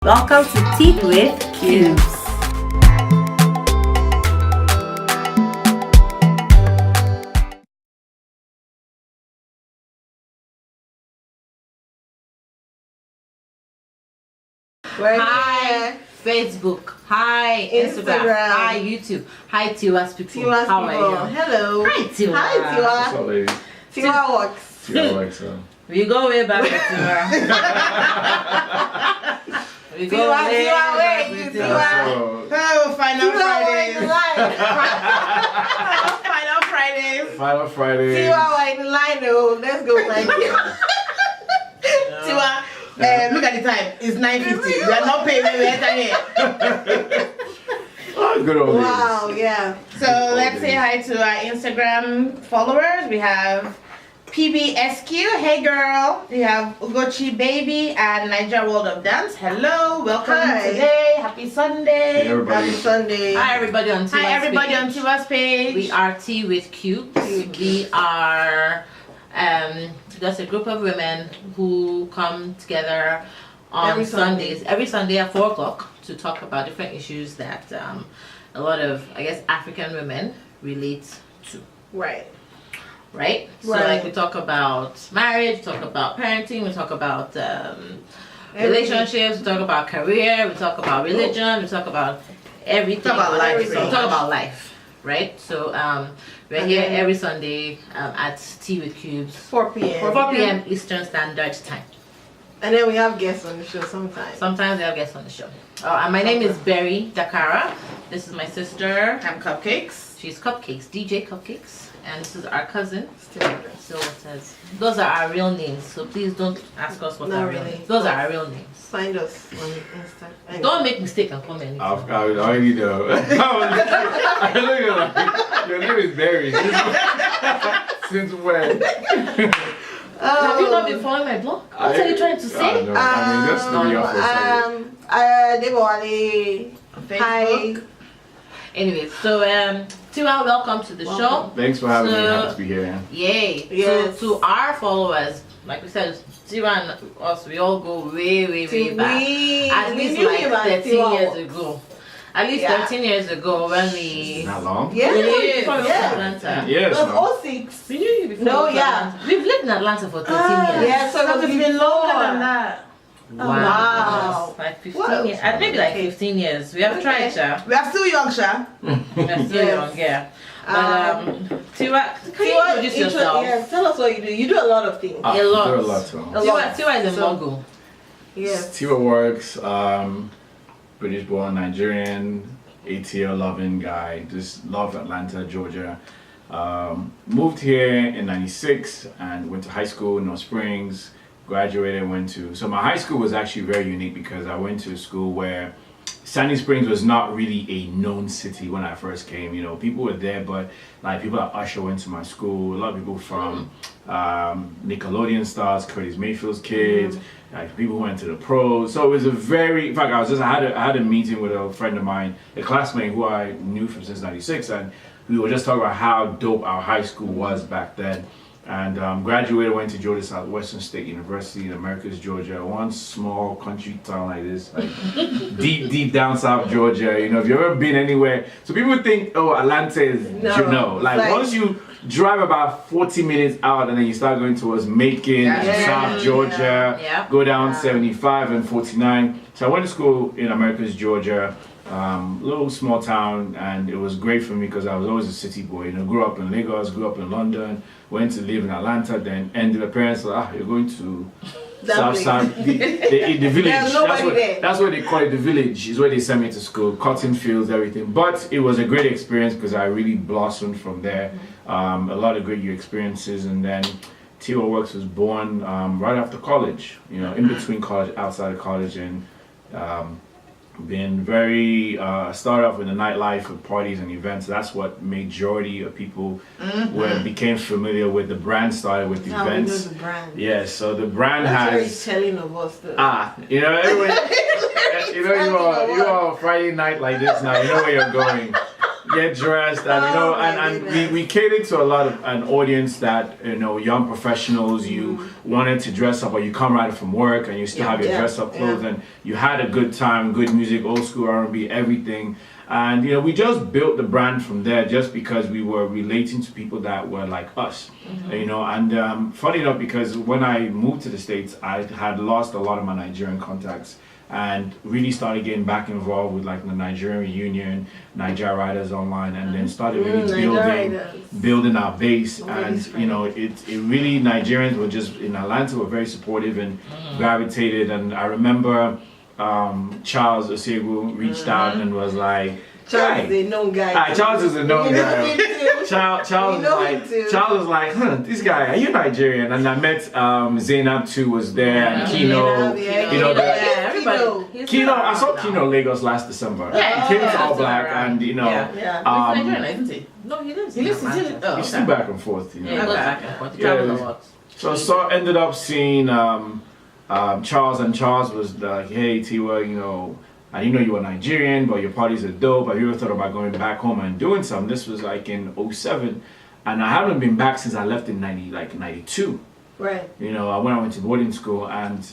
Welcome to Tea with Cubes. Hi Facebook, hi Instagram, hi YouTube, hi Tiwa's people. How are you? Hello. Hi Tiwa. Hi Tiwa. What's up, ladies? Tiwa works. Tiwa works. We go way back with Tiwa. We go way back with Tiwa. Oh, Final Fridays. Final Fridays. Tiwa, we're in line though. Let's go, thank you. Tiwa, look at the time. It's 9:50. We are not paying when we enter here. Good old days. Wow, yeah. So let's say hi to our Instagram followers. We have PBSQ, hey girl. We have Ugochi Baby and Niger World of Dance. Hello, welcome today. Happy Sunday. Hey, everybody. Happy Sunday. Hi everybody on Tiwa's page. Hi everybody on Tiwa's page. We are Tea with Cubes. We are just a group of women who come together on Every Sundays, every Sunday at 4 o'clock to talk about different issues that a lot of, I guess, African women relate to. Right. Right? So like we talk about marriage, we talk about parenting, we talk about relationships, we talk about career, we talk about religion, we talk about everything. Talk about life. We talk about life, right? So we're here every Sunday at Tea with Cubes. 4 p.m. 4 p.m. Eastern Standard Time. And then we have guests on the show sometimes. Sometimes we have guests on the show. And my name is Dakara. This is my sister. I'm Cupcakes. She's Cupcakes, DJ Cupcakes. And this is our cousin. Stillwaters. Stillwaters. Those are our real names, so please don't ask us what our real names. Those are our real names. Find us on Instagram. Anyway. Don't make mistake and come anything. I already know. Your name is Barry. Since when? Have you not been following my blog? What are you trying to say? No, I mean, just to be off Facebook. Hi. Anyway, so Tiwa, welcome to the show. Thanks for having me. Happy to be here. Yay. Yes. So to our followers, like we said, Tiwa and us, we all go way back. At least like 13 years ago. At least 13 years ago when we... Not long? Yeah. Before we went to Atlanta. Yes. It was 06. We knew you before. No, we went to yeah. Atlanta. We've lived in Atlanta for 13 years. Yeah, so it's been longer than that. Wow. Like 15 years. Maybe like 15 years. We have tried, Sha. We are still young, Sha. We are still young, yeah. But Tiwa, can you introduce yourself? Yes, tell us what you do. You do a lot of things. A lot. Do a lot, so. Tiwa is a mogul. Yes. Tiwa works, British born, Nigerian, ATL loving guy. Just love Atlanta, Georgia. Moved here in '96 and went to high school in North Springs. Graduated, so my high school was actually very unique because I went to a school where Sandy Springs was not really a known city when I first came. You know, people were there, but like people like Usher went to my school. A lot of people from Nickelodeon stars, Curtis Mayfield's kids, like people who went to the pros. So it was a very, in fact, I had a meeting with a friend of mine, a classmate who I knew from since '96, and we were just talking about how dope our high school was back then. And graduated, went to Georgia Southwestern State University in Americus, Georgia, one small country town like this, like deep down South Georgia. You know, if you've ever been anywhere, so people think, oh, Atlanta is, like once you drive about 40 minutes out and then you start going towards Macon, South Georgia, go down 75 and 49. So I went to school in Americus, Georgia. Little small town, and it was great for me because I was always a city boy. You know, grew up in Lagos, grew up in London, went to live in Atlanta, then ended the parents like, you're going to South the village. That's what they call it. The village is where they sent me to school. Cotton fields, everything. But it was a great experience because I really blossomed from there. A lot of great experiences, and then Tiwa Works was born right after college. You know, in between college, outside of college, and been very started off in the nightlife of parties and events. That's what majority of people became familiar with. The brand started with the events. The brand. Yeah, so the brand has very telling of us. You know, everyone, you are Friday night like this now. You know where you're going. get dressed, and you know, and we catered to a lot of an audience that, you know, young professionals. You wanted to dress up, or you come right from work and you still have your dress up clothes, and you had a good time, good music, old school R&B, everything. And you know, we just built the brand from there, just because we were relating to people that were like us, you know. And funny enough, because when I moved to the States, I had lost a lot of my Nigerian contacts, and really started getting back involved with like the Nigerian Reunion, Nigeria Riders Online, and then started really building our base. And you know, it really, Nigerians were just in Atlanta were very supportive and gravitated. And I remember Charles Osegu reached out and was like, Charles is a known guy. Charles is a known guy. Charles was like, this guy, are you Nigerian? And I met Zainab too, was there, and Kino. You know, everybody. Kino, I saw Kino Lagos last December. Yeah, he came to All Black, and you know, he's Nigerian, isn't he? No, he lives. He's still back and forth. You know. Yeah, back and forth. He travels a lot. So ended up seeing Charles, and Charles was like, hey Tiwa, you know, I didn't know you were Nigerian, but your parties are dope. Have you ever thought about going back home and doing something? This was like in 07, and I haven't been back since I left in 92. Right. You know, when I went to boarding school, and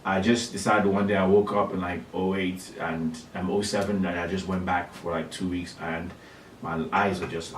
I just decided one day I woke up in like 08 and 07, and I just went back for like 2 weeks, and my eyes were just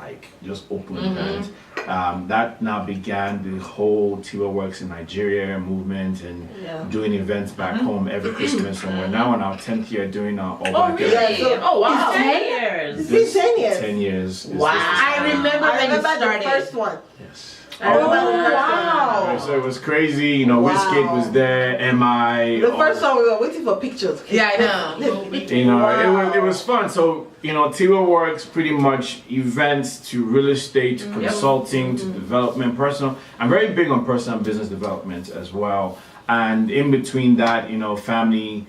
opened, and that now began the whole Tiwa Works in Nigeria movement, and doing events back home every Christmas. And we're now on our 10th year doing our All Black. Really? Oh wow! 10 years. It's been 10 years. 10 years. Wow! I remember when you started. The first one. Yes. Wow! So it was crazy, you know. Wizkid was there, MI. The first one we were waiting for pictures. Yeah, I know. You know, it was fun. So you know, Tiwa Works pretty much events to real estate, to consulting, to development, personal. I'm very big on personal and business development as well. And in between that, you know, family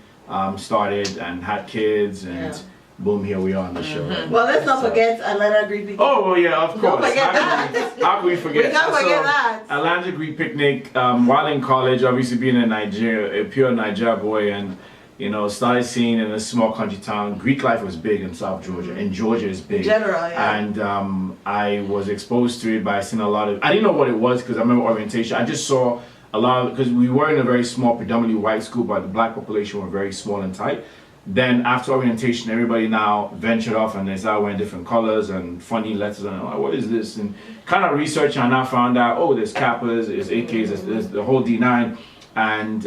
started and had kids, and boom, here we are on the show. Well, let's not forget Atlanta Green Picnic. Oh, well, yeah, of course. Don't forget that. How can we forget? We can't forget that. Atlanta Green Picnic, while in college, obviously being a pure Nigeria boy, and you know, started seeing in a small country town, Greek life was big in South Georgia, and Georgia is big. In general, And I was exposed to it by seeing a lot of, I didn't know what it was because I remember orientation. I just saw a lot of, because we were in a very small, predominantly white school, but the black population were very small and tight. Then after orientation, everybody now ventured off and they started wearing different colors and funny letters, and I'm like, what is this? And kind of researching, and I found out, oh, there's Kappas, there's AKs, there's the whole D9, and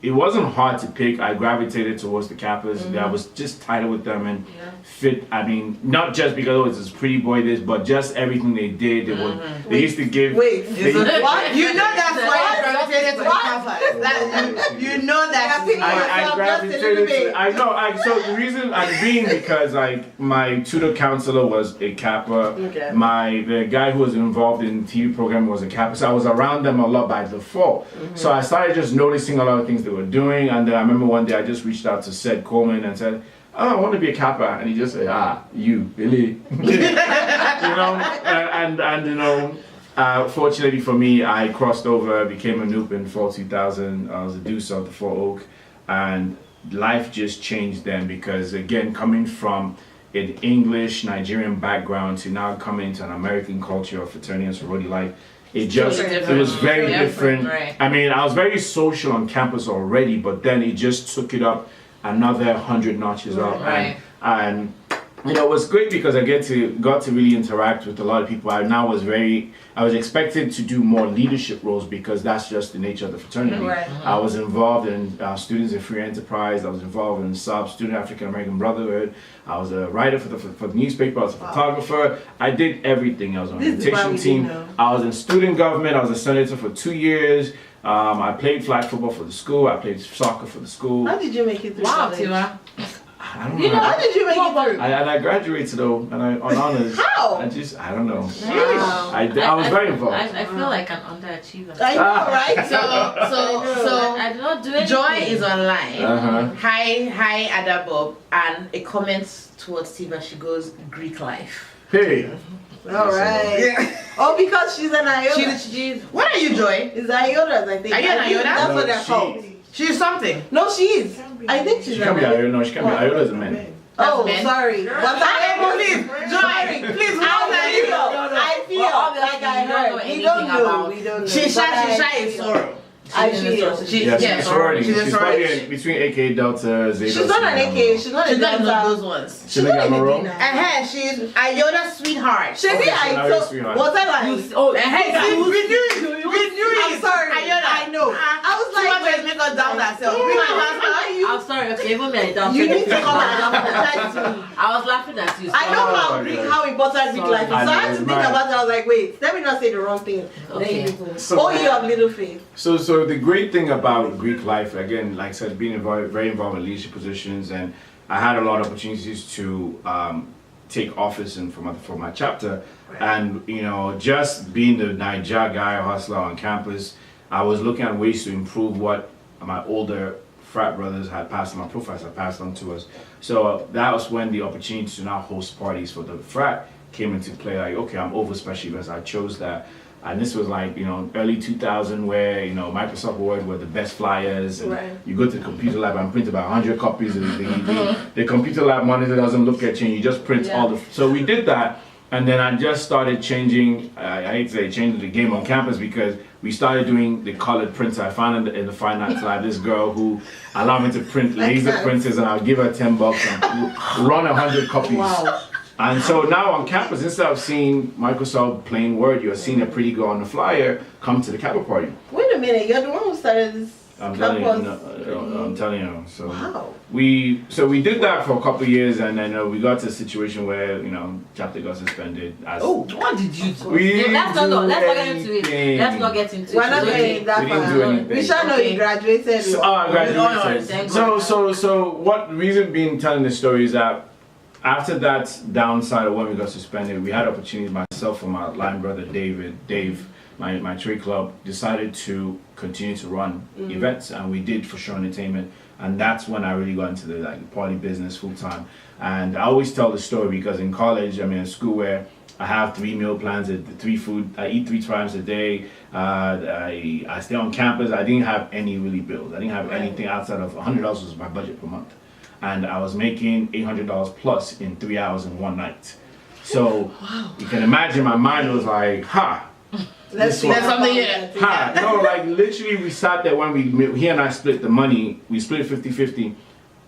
it wasn't hard to pick. I gravitated towards the Kappas. I was just tighter with them and fit. I mean, not just because it was this pretty boy this, but just everything they did. They used to give. Wait, what? You know that's why you gravitated to the Kappas. You know that. I gravitated to. I know. So the reason I'm being because like my tutor counselor was a Kappa. Okay. The guy who was involved in TV program was a Kappa. So I was around them a lot by default. So I started just noticing a lot of things they were doing, and then I remember one day I just reached out to Seth Coleman and said, oh, I want to be a Kappa, and he just said, you really? You know, and you know, fortunately for me, I crossed over, became a Noop in fall 2000. I was a deuce of the Fort Oak, and life just changed then, because again, coming from an English Nigerian background to now coming into an American culture of fraternity and sorority life, it was very different. Right. I mean, I was very social on campus already, but then it just took it up another 100 notches up. Right. And you know, it was great because I got to really interact with a lot of people. I was expected to do more leadership roles because that's just the nature of the fraternity. Right. I was involved in Students in Free Enterprise. I was involved in SAB, Student African American Brotherhood. I was a writer for the newspaper. I was a photographer. I did everything. I was on the orientation team. I was in student government. I was a senator for 2 years. I played flag football for the school. I played soccer for the school. How did you make it through Wow, college? Tiwa. I don't know. How did you make it through? I graduated though, and on honors. How? I don't know. Wow. I was very involved. I feel like an underachiever. I know, right? So I did not do anything. Joy is online. Uh-huh. Hi, Adabo, and a comment towards Tiwa. She goes, Greek life. Hey. All right. Oh, because she's an iota. She's what are you, Joy? It's iotas, I think. Are you an iota? That's No, what they're called. She's something. No, she is. I think she's She can be an Iota. No, she can be Iota as a man. Oh, men. sorry. But Please, Joy, please, how are you? I feel like I heard. We don't know. Shisha is sorrow. I feel. She's sorority. She's a She's sorority. probably between AK Delta, Zeta. She's not an AK. She's not a She's not Delta. those ones. She's not a Monroe. She's Iota's sweetheart. Maybe I told. Was I like? Oh, We knew it. I'm sorry. Iota. I know. I was like, Let's make us doubt ourselves. I'm sorry. Okay, even me, I don't. you need to come and apologize to me. I was laughing at you. I know how important Greek life is. So I had to think Right. about it. I was like, wait, let me not say the wrong thing. Okay. Oh, you have little faith. So the great thing about Greek life, again, like I said, being involved, very involved in leadership positions, and I had a lot of opportunities to take office and for my chapter, and just being the Niger guy hustler on campus, I was looking at ways to improve what my older frat brothers had passed on, my professors had passed on to us. So that was when the opportunity to now host parties for the frat came into play. Like, okay, I'm over special events. I chose that. And this was like, early 2000 where, Microsoft Word were the best flyers. And you go to the computer lab and print about 100 copies. And the computer lab monitor doesn't look at you. And you just print all the... So we did that. And then I just started changing, I hate to say changing the game on campus, because we started doing the colored printer. I found in the fine arts lab this girl who allowed me to print laser printers, and I'll give her $10 and run 100 copies. Wow. And so now on campus, instead of seeing Microsoft plain Word, you're seeing a pretty girl on the flyer come to the Kappa party. Wait a minute, you're the one who started this. I'm telling you. So wow. we did that for a couple of years, and then we got to a situation where chapter got suspended. What did you do? Let's not get into it. Let's not get into it. We're not getting that far. We shall know you graduated. I graduated. So what reason being telling this story is that after that downside of when we got suspended, we had opportunities. Myself and my line brother Dave, my trade club, decided to continue to run events, and we did for sure entertainment. And that's when I really got into the party business full time. And I always tell the story because in college, in school where I have 3 meal plans, 3 food, I eat 3 times a day. I stay on campus. I didn't have any really bills. I didn't have anything outside of $100 was my budget per month. And I was making $800 plus in 3 hours in one night. So you can imagine my mind was like, Let's see. There's something here. No, literally we sat there when he and I split the money. We split 50-50.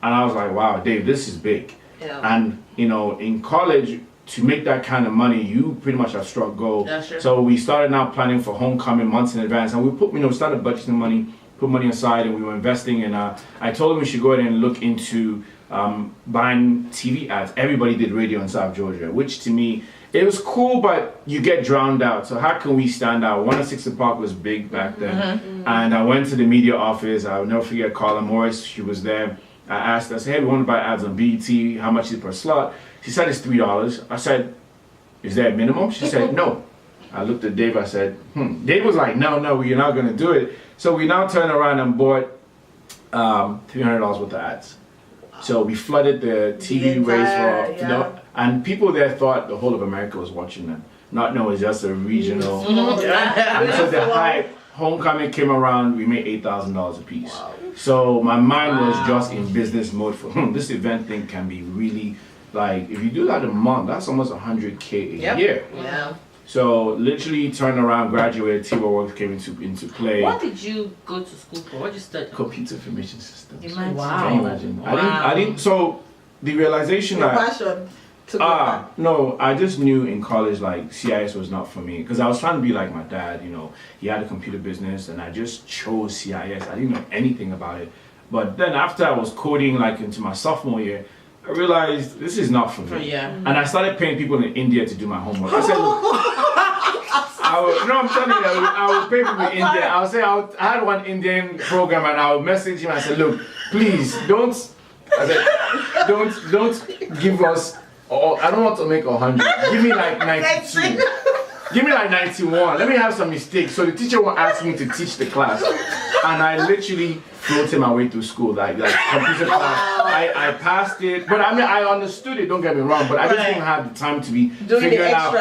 And I was like, wow, Dave, this is big. Yeah. And, in college, to make that kind of money, you pretty much have struck gold. That's true. So we started now planning for homecoming months in advance. And we started budgeting money, put money aside, and we were investing in I told him we should go ahead and look into buying TV ads. Everybody did radio in South Georgia, which to me, it was cool, but you get drowned out. So how can we stand out? 106 Park was big back then. And I went to the media office. I'll never forget Carla Morris. She was there. I asked her, I said, hey, we want to buy ads on BET. How much is it per slot? She said it's $3. I said, is there a minimum? She said, no. I looked at Dave. I said, Dave was like, no, you're not going to do it. So we now turned around and bought $300 worth of ads. So we flooded the TV race for, and people there thought the whole of America was watching them, not knowing it's just a regional. And so the hype, homecoming came around, we made $8,000 a piece. Wow. So my mind was just in business mode for this event thing can be really if you do that a month, that's almost $100K a year. Yeah. So literally turned around, graduated, T-Work Works came into play. What did you go to school for? What did you study? Computer information systems. Imagine. Wow. Can you imagine? Wow. I didn't. So the realization Your that passion to go back. no, I just knew in college CIS was not for me because I was trying to be like my dad. He had a computer business, and I just chose CIS. I didn't know anything about it. But then after I was coding into my sophomore year, I realized this is not for me. And I started paying people in India to do my homework. I said, I'm telling you, I would pay people in India. I would say, I had one Indian program, and I would message him. I said, look, please don't give us. I don't want to make 100. Give me 92. Give me 91. Let me have some mistakes so the teacher won't ask me to teach the class. And I literally floated my way through school, computer class. I passed it, but I understood it. Don't get me wrong, but I just didn't have the time to be figuring out.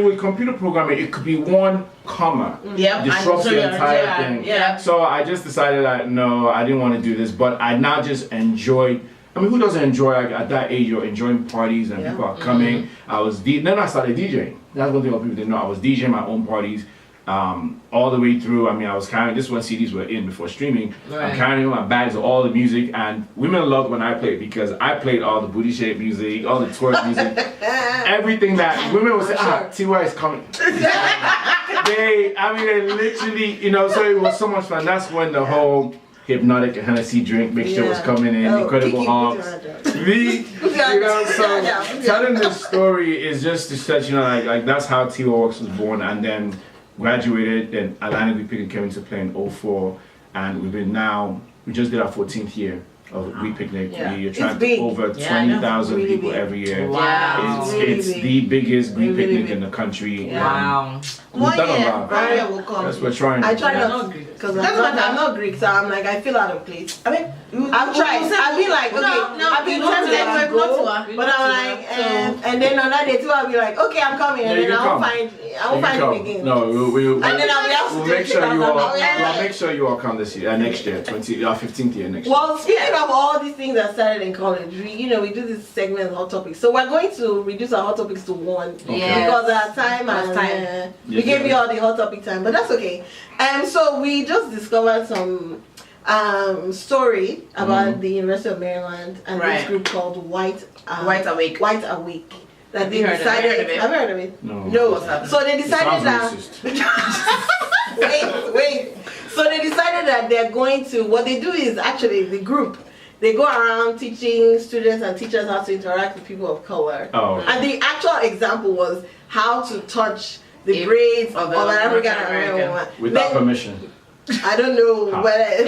With computer programming, it could be one comma disrupts the entire thing. Yeah. So I just decided that no, I didn't want to do this, but I now just enjoyed. I mean, who doesn't enjoy, like, at that age, you're enjoying parties and people are coming. Then I started DJing. That's one thing people didn't know. I was DJing my own parties all the way through. I mean, I was carrying, this is when CDs were in before streaming. I'm carrying my bags of all the music, and women loved when I played because I played all the booty shape music, all the twerk music, everything that women would say, T.Y. is coming. They literally, you know, so it was so much fun. That's when the whole Hypnotic and Hennessy drink mixture was coming in, Incredible Hogs. You know, so telling this story is just to set, you know, like that's how T.O. Works was born, and then graduated, then Atlantic We Picnic came into play in 2004, and we just did our 14th year of We Picnic. We attract over 20,000 people every year. Wow. It's the biggest green picnic in the country. Wow. We've done a lot. That's what we're trying. I try not because I'm not Greek, so I'm like I feel out of place. I mean, I've tried. I've been like, okay, I've been tempted to go, but I'm like, and then on that day too, I'll be like, okay, I'm coming, and then I won't find him again. No, we'll and then we'll make sure you all come this year, next year, 15th year next year. Well, speaking of all these things that started in college, we do this segment of hot topics. So we're going to reduce our hot topics to one because our time and we gave you all the hot topic time, but that's okay. So we just discovered some story about the University of Maryland and this group called White Awake. That they decided. Have you heard of it? No. So they decided that. wait. So they decided that they're going to. What they do is actually the group. They go around teaching students and teachers how to interact with people of color. And the actual example was how to touch the braids of an African American woman without permission. I don't know whether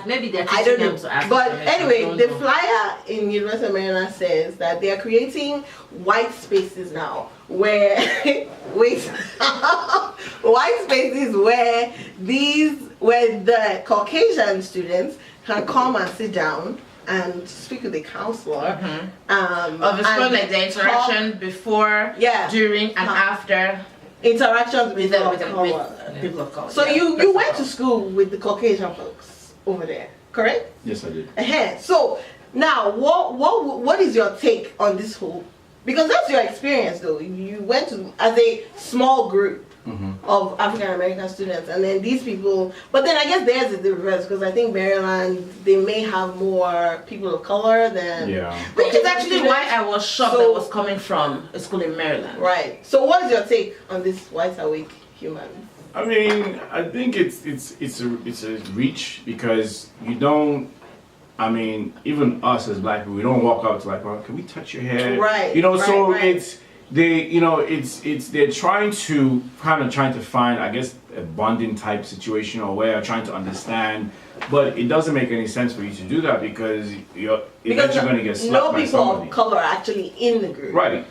maybe they're I don't teaching know. them to ask But permission. anyway, the flyer in University of Maryland says that they are creating white spaces now where white spaces where the Caucasian students can come and sit down and speak with the counselor. Like the interaction before, during, and after. Interactions with people of color. So you went to school with the Caucasian folks over there, correct? Yes, I did. So now, what is your take on this whole? Because that's your experience, though. You went to as a small group of African American students, and then these people. But then I guess theirs is the reverse because I think Maryland they may have more people of color than. Which is actually why I was shocked that was coming from a school in Maryland. Right. So what is your take on this White Awake humans? I mean, I think it's a reach because you don't. I mean, even us as black people, we don't walk up to like, well, can we touch your hair? Right. You know, so right. they're trying to find, I guess, a bonding type situation or where trying to understand, but it doesn't make any sense for you to do that because you're eventually going to get slapped by somebody. No people of color are actually in the group. Right.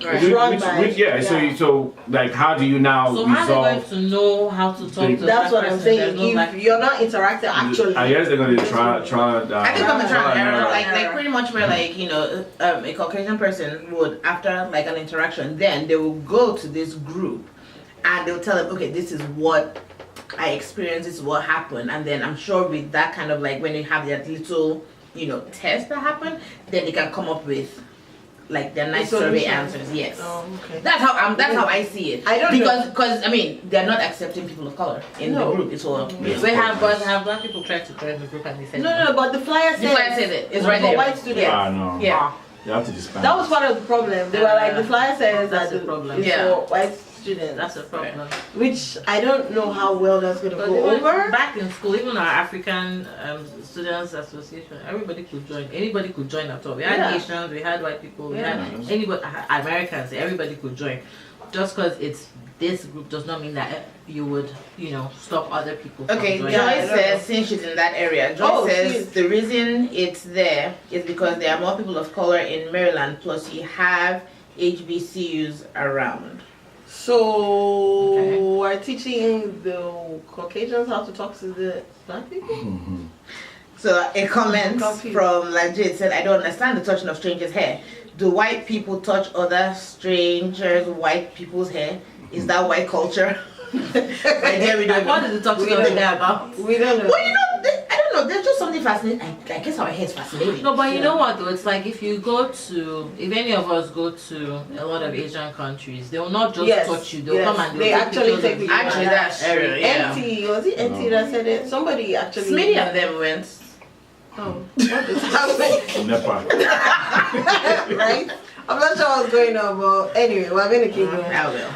So like, how do you now So resolve? how are they going to know how to talk to That's what I'm saying. No if you're not interacting, actually. I guess they're going to try. I think I'm a trial and error, like pretty much where like a Caucasian person would after like an interaction, then they will go to this group, and they'll tell them, okay, this is what I experienced, this is what happened, and then I'm sure with that kind of like when you have that little test that happen, then they can come up with like their nice survey answers. Yes. Oh, okay. That's how I see it. I don't because I mean they're not accepting people of color in the group. It's all have black people tried to join the group and they said no, but the flyer says it. It's right there. White students. No. Yeah. You have to disband. That was part of the problem. They were like the flyer says That's that the problem. it's for white students. That's a problem. Which I don't know how well that's going to But go even over. back in school, even our African Students Association, everybody could join. Anybody could join at all. We had Asians, we had white people, we had anybody, Americans, everybody could join. Just because it's this group does not mean that you would, stop other people from Okay, joining. Joy says, since she's in that area, Joy says the reason it's there is because there are more people of color in Maryland, plus you have HBCUs around. So we're teaching the Caucasians how to talk to the black people? So a comment from Lajit said, I don't understand the touching of strangers' hair. Do white people touch other strangers' white people's hair? Is that white culture? Right there, we don't know. What is the touching of the hair about? We don't know. Well, I don't know. There's just something fascinating. I guess our hair is fascinating. No, but you know what though? It's like if any of us go to a lot of Asian countries, they will not just touch you. They'll come and they actually take you. Actually, that's true. NT, was it NT that said it? Somebody actually. Many of them went. Oh, what is happening? Nepal. Right? I'm not sure what's going on, but anyway, we're going to keep going. I will.